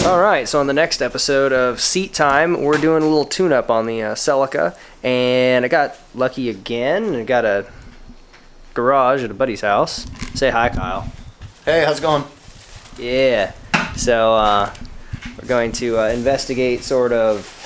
Alright, so on the next episode of Seat Time, we're doing a little tune-up on the Celica, and I got lucky again. I got a garage at a buddy's house. Say hi, Kyle. Hey, how's it going? Yeah, so we're going to investigate sort of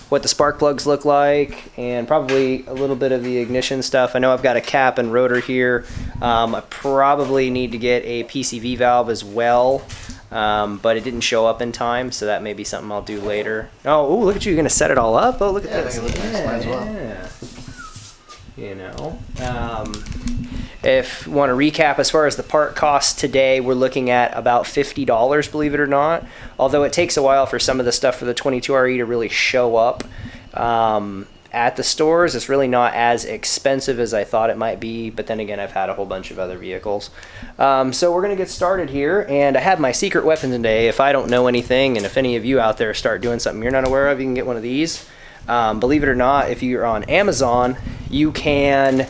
what the spark plugs look like, and probably a little bit of the ignition stuff. I know I've got a cap and rotor here. I probably need to get a PCV valve as well. But it didn't show up in time, so that may be something I'll do later. Oh, ooh, look at you. You're going to set it all up? Oh, look at this. I think it looks nice. Might as well. Yeah. You know. If you want to recap, as far as the part cost today, we're looking at about $50, believe it or not. Although it takes a while for some of the stuff for the 22RE to really show up. At the stores, it's really not as expensive as I thought it might be, but then again, I've had a whole bunch of other vehicles. So we're going to get started here, and I have my secret weapon today. If I don't know anything, and if any of you out there start doing something you're not aware of, you can get one of these. Believe it or not, if you're on Amazon, you can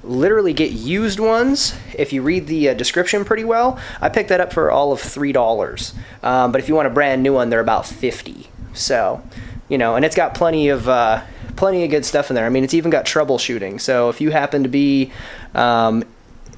literally get used ones if you read the description pretty well. I picked that up for all of $3, but if you want a brand new one, they're about $50. So, you know, and it's got plenty of good stuff in there. I mean, it's even got troubleshooting. So if you happen to be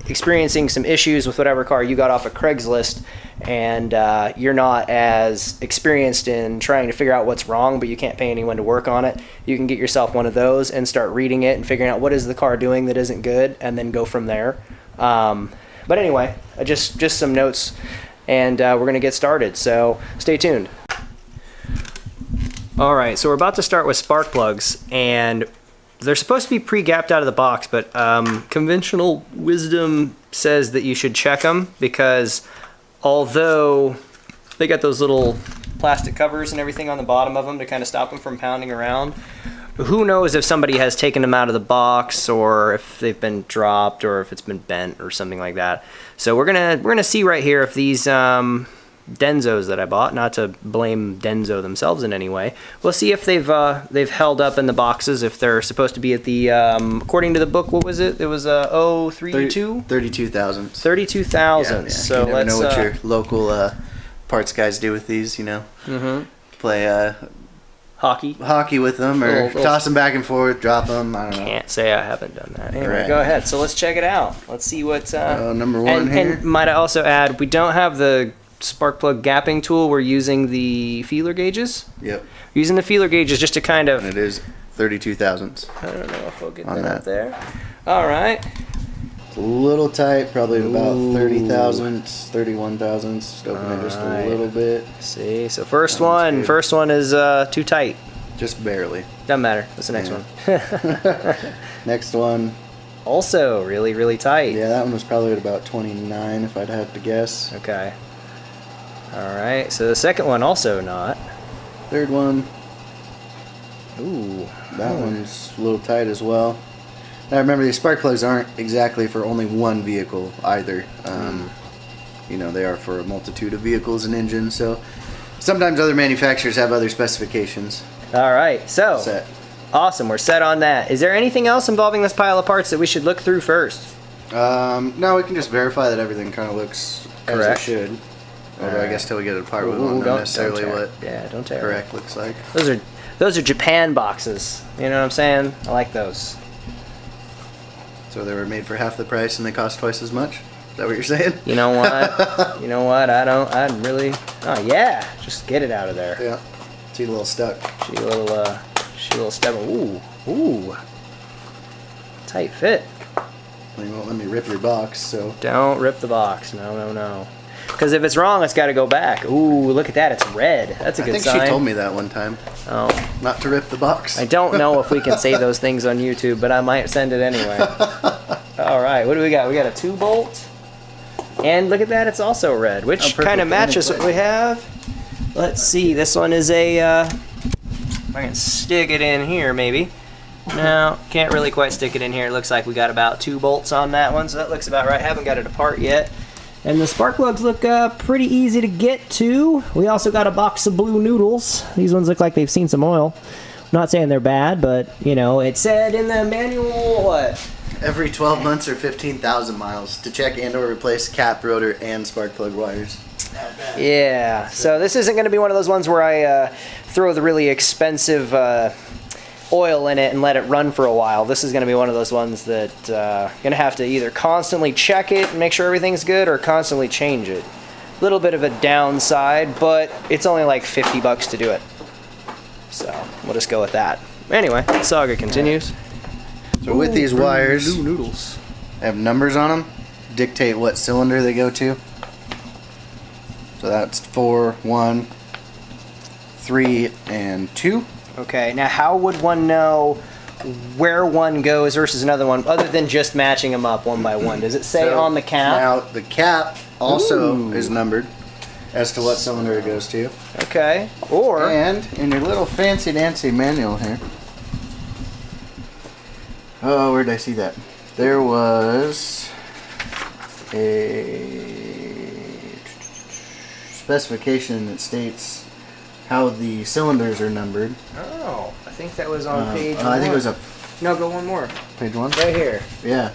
experiencing some issues with whatever car you got off of Craigslist, and you're not as experienced in trying to figure out what's wrong, but you can't pay anyone to work on it, you can get yourself one of those and start reading it and figuring out what is the car doing that isn't good, and then go from there. But anyway, just some notes, and we're going to get started. So stay tuned. Alright, so we're about to start with spark plugs, and they're supposed to be pre-gapped out of the box, but conventional wisdom says that you should check them, because although they got those little plastic covers and everything on the bottom of them to kind of stop them from pounding around, who knows if somebody has taken them out of the box, or if they've been dropped, or if it's been bent or something like that. So we're gonna see right here if these Denzos that I bought, not to blame Denso themselves in any way, we'll see if they've held up in the boxes, if they're supposed to be at the according to the book, what was it? It was 32 32,000. 32,000. Yeah. So you never let's know what your local parts guys do with these. You know, play hockey with them, or toss them back and forth, drop them. I don't know. Can't say I haven't done that. Anyway, Go ahead. So let's check it out. Let's see what's number one here. And might I also add, we don't have the spark plug gapping tool. We're using the feeler gauges. Yep. Using the feeler gauges just to kind of. And it is 32 thousandths. I don't know if we'll get that up there. All right. It's a little tight, probably about 30 thousandths, 31 thousandths. Open it just a little bit. See, so first one is too tight. Just barely. Doesn't matter. What's the next one? Next one. Also really, really tight. Yeah, that one was probably at about 29 if I'd have to guess. Okay. Alright, so the second one also not. Third one. Ooh. That one's a little tight as well. Now remember, these spark plugs aren't exactly for only one vehicle either. You know, they are for a multitude of vehicles and engines, so sometimes other manufacturers have other specifications. Alright, so Set. Awesome, we're set on that. Is there anything else involving this pile of parts that we should look through first? No, we can just verify that everything kind of looks correct. as it should. Although I guess till we get it apart, we won't know necessarily what correct looks like. Those are Japan boxes. You know what I'm saying? I like those. So they were made for half the price and they cost twice as much? Is that what you're saying? You know what? You know what? I'd really. Oh yeah, just get it out of there. Yeah. She's a little stuck. She a little step. Ooh. Tight fit. Well, you won't let me rip your box, so. Don't rip the box. No. Because if it's wrong, it's got to go back. Ooh, look at that. It's red. That's a good sign. I think she told me that one time. Oh. Not to rip the box. I don't know if we can say those things on YouTube, but I might send it anyway. All right. What do we got? We got a 2-bolt. And look at that. It's also red, which kind of matches what we have. Let's see. This one is a... if I can stick it in here, maybe. No, can't really quite stick it in here. It looks like we got about 2 bolts on that one, so that looks about right. Haven't got it apart yet. And the spark plugs look pretty easy to get to. We also got a box of blue noodles. These ones look like they've seen some oil. I'm not saying they're bad, but, you know, it said in the manual, what? every 12 months or 15,000 miles to check and or replace cap, rotor, and spark plug wires. Yeah, so this isn't going to be one of those ones where I throw the really expensive oil in it and let it run for a while. This is going to be one of those ones that going to have to either constantly check it and make sure everything's good, or constantly change it. A little bit of a downside, but it's only like $50 to do it. So we'll just go with that. Anyway, saga continues. So with these wires, noodles have numbers on them, dictate what cylinder they go to. So that's 4, 1, 3, and 2. Okay, now how would one know where one goes versus another one, other than just matching them up one by one? Does it say on the cap? Now, the cap also is numbered as to what cylinder it goes to. Okay, or... And in your little fancy-dancy manual here... Oh, where did I see that? There was a specification that states how the cylinders are numbered. Oh, I think that was on page one. I think it was No, go one more. page 1? Right here. Yeah.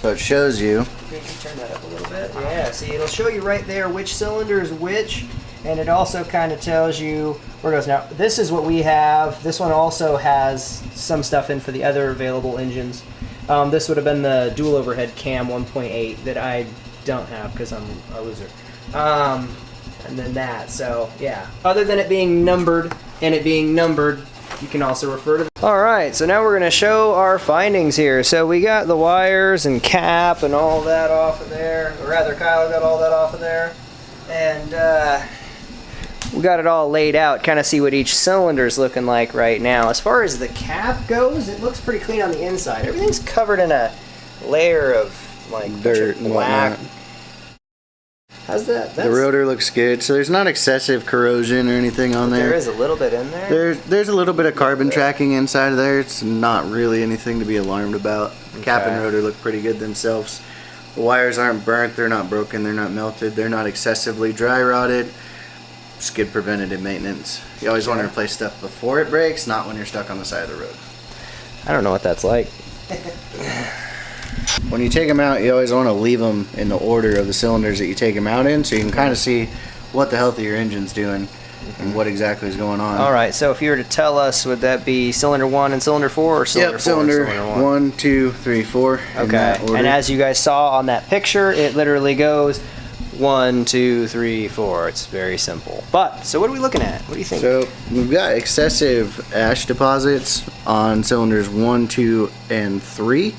So it shows you. Can you turn that up a little bit? Yeah, see, it'll show you right there which cylinder is which, and it also kind of tells you where it goes. Now, this is what we have. This one also has some stuff in for the other available engines. This would have been the dual overhead cam 1.8 that I don't have because I'm a loser. And then that, so yeah. Other than it being numbered, you can also refer to them. Alright, so now we're going to show our findings here. So we got the wires and cap and all that off of there. Or rather, Kyle got all that off of there. And we got it all laid out, kind of see what each cylinder is looking like right now. As far as the cap goes, it looks pretty clean on the inside. Everything's covered in a layer of like Dirt and black. whatnot. How's that? The rotor looks good, so there's not excessive corrosion or anything on there. There is a little bit in there. There's a little bit of carbon tracking inside of there. It's not really anything to be alarmed about. Cap and rotor look pretty good themselves. The wires aren't burnt, they're not broken, they're not melted, they're not excessively dry rotted. Skid preventative maintenance. You always want to replace stuff before it breaks, not when you're stuck on the side of the road. I don't know what that's like. When you take them out, you always want to leave them in the order of the cylinders that you take them out in, so you can kind of see what the health of your engine's doing and what exactly is going on. All right, so if you were to tell us, would that be cylinder 1 and cylinder 4, or cylinder 4 cylinder and cylinder 1, 2, 3, 4. Okay, and as you guys saw on that picture, it literally goes 1, 2, 3, 4. It's very simple. But, so what are we looking at? What do you think? So, we've got excessive ash deposits on cylinders 1, 2, and 3.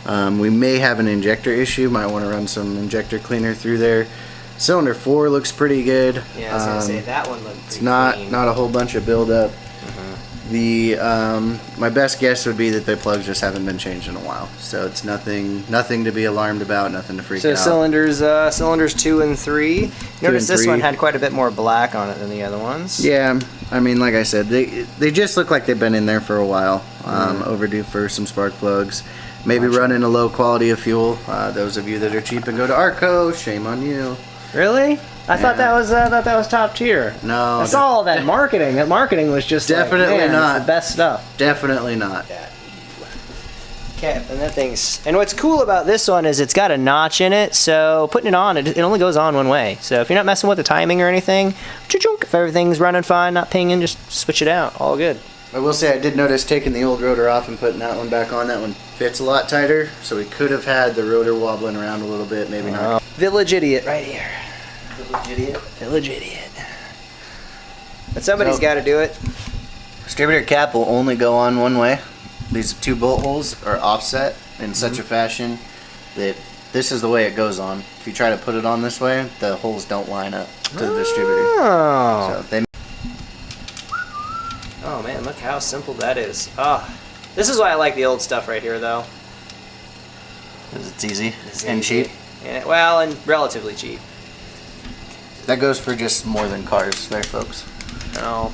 We may have an injector issue. Might want to run some injector cleaner through there. Cylinder 4 looks pretty good. Yeah, I was gonna say that one looked pretty It's not clean. a whole bunch of buildup. The my best guess would be that the plugs just haven't been changed in a while. So it's nothing to be alarmed about. Nothing to freak out. So cylinders 2 and 3. Notice this 3. one had quite a bit more black on it than the other ones. Yeah, I mean, like I said, they just look like they've been in there for a while. Overdue for some spark plugs. Maybe running a low quality of fuel. Those of you that are cheap and go to Arco, shame on you. Really? I thought that was top tier. No, I saw all that marketing. That marketing was just definitely like, man, not it's the best stuff. Definitely not. Okay, and that thing's. And what's cool about this one is it's got a notch in it, so putting it on, it only goes on one way. So if you're not messing with the timing or anything, if everything's running fine, not pinging, just switch it out. All good. I will say I did notice taking the old rotor off and putting that one back on. That one fits a lot tighter, so we could have had the rotor wobbling around a little bit, maybe not. Village idiot right here. Village idiot. Village idiot. But somebody's got to do it. Distributor cap will only go on one way. These 2 bolt holes are offset in such a fashion that this is the way it goes on. If you try to put it on this way, the holes don't line up to the distributor. Oh. So Oh man, look how simple that is. Oh, this is why I like the old stuff right here, though. it's easy and cheap. Yeah, well, and relatively cheap. That goes for just more than cars there, folks. Oh.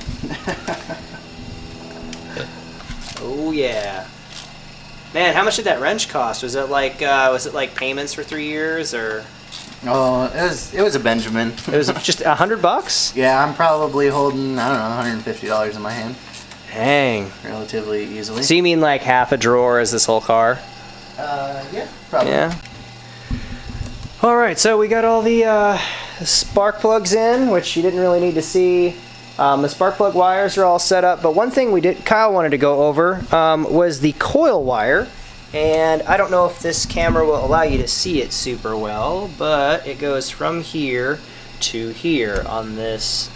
Oh yeah. Man, how much did that wrench cost? Was it like payments for 3 years, or? Oh, it was a Benjamin. It was just $100? Yeah, I'm probably holding, I don't know, $150 in my hand. Dang. Relatively easily. So you mean like half a drawer is this whole car? Yeah, probably. Yeah. All right, so we got all the spark plugs in, which you didn't really need to see. The spark plug wires are all set up, but one thing Kyle wanted to go over was the coil wire. And I don't know if this camera will allow you to see it super well, but it goes from here to here. On this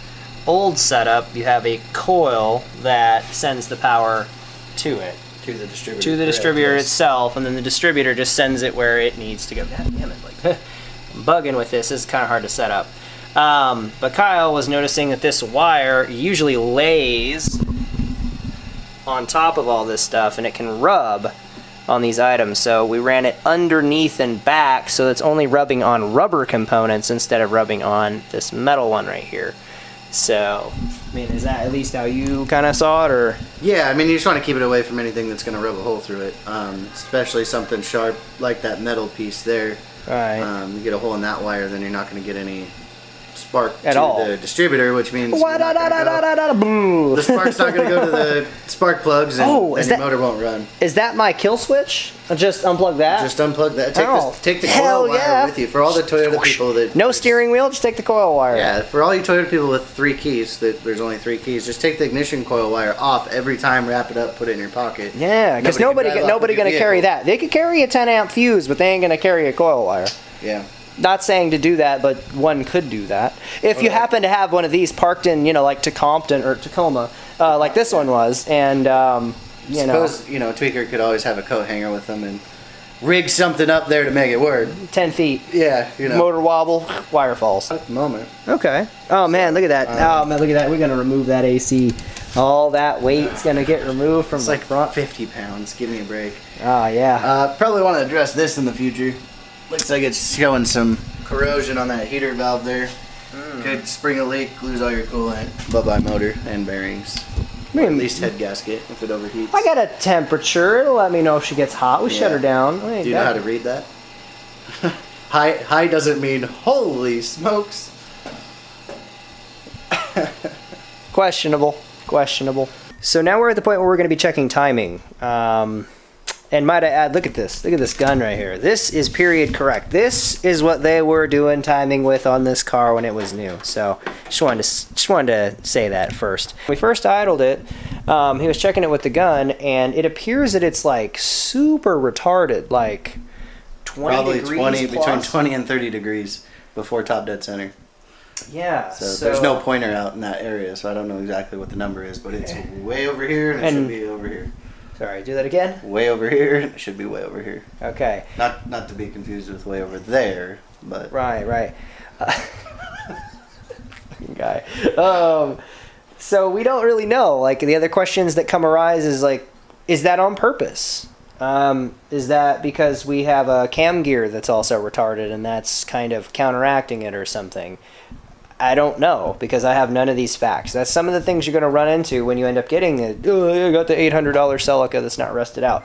old setup, you have a coil that sends the power to it. To the distributor. To the distributor itself, and then the distributor just sends it where it needs to go. God damn it, like, I'm bugging with this. This is kind of hard to set up. But Kyle was noticing that this wire usually lays on top of all this stuff, and it can rub on these items. So we ran it underneath and back, so it's only rubbing on rubber components instead of rubbing on this metal one right here. So, I mean, is that at least how you kind of saw it, or? Yeah, I mean, you just want to keep it away from anything that's going to rub a hole through it, especially something sharp like that metal piece there. Right. You get a hole in that wire, then you're not going to get any spark at to all. The distributor, which means the spark's not going to go to the spark plugs, and, and your motor won't run. Is that my kill switch? Just unplug that? Just unplug that. Take the coil wire with you. For all the Toyota people that... No steering wheel, just take the coil wire. Yeah, for all you Toyota people with 3 keys, there's only 3 keys, just take the ignition coil wire off every time, wrap it up, put it in your pocket. Yeah, because nobody going to carry that. They could carry a 10 amp fuse, but they ain't going to carry a coil wire. Yeah. Not saying to do that, but one could do that. If you happen to have one of these parked in, like Tacoma, like this one was, and Suppose, a tweaker could always have a coat hanger with them and rig something up there to make it work. 10 feet. Yeah, Motor wobble, wire falls. At the moment. Okay. Oh man, look at that. Oh man, look at that. We're gonna remove that AC. All that weight's gonna get removed from the front. 50 pounds. Give me a break. Oh yeah. Probably want to address this in the future. Looks like it's showing some corrosion on that heater valve there. Could spring a leak, lose all your coolant. Bye-bye motor and bearings. Or at least head gasket if it overheats. I got a temperature. It'll let me know if she gets hot. We shut her down. Do you know how to read that? High doesn't mean holy smokes. Questionable. So now we're at the point where we're going to be checking timing. And might I add, look at this. Look at this gun right here. This is period correct. This is what they were doing timing with on this car when it was new. So just wanted to say that first. When we first idled it, he was checking it with the gun, and it appears that it's like super retarded, like 20 Probably degrees 20, plus. between 20 and 30 degrees before top dead center. Yeah. So there's no pointer out in that area, so I don't know exactly what the number is, but it's way over here, and it should be over here. Sorry, do that again? Way over here, and it should be way over here. Okay. Not to be confused with way over there, but... Right. Fucking guy. So we don't really know. Like, the other questions that come arise is, like, is that on purpose? Is that because we have a cam gear that's also retarded and that's kind of counteracting it or something? I don't know, because I have none of these facts. That's some of the things you're going to run into when you end up getting it. Oh, I got the $800 Celica that's not rusted out.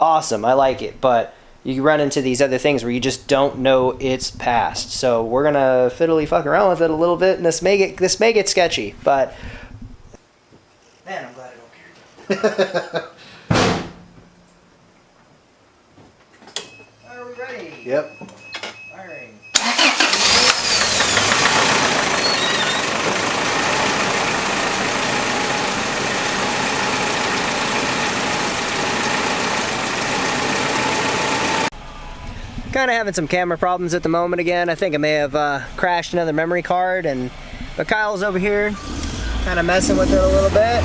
Awesome, I like it, but you run into these other things where you just don't know it's past. So we're going to fiddly fuck around with it a little bit, and this may get sketchy, but man, I'm glad I don't care. Are we ready? Yep. Firing. Kind of having some camera problems at the moment again. I think I may have crashed another memory card, but Kyle's over here kind of messing with it a little bit.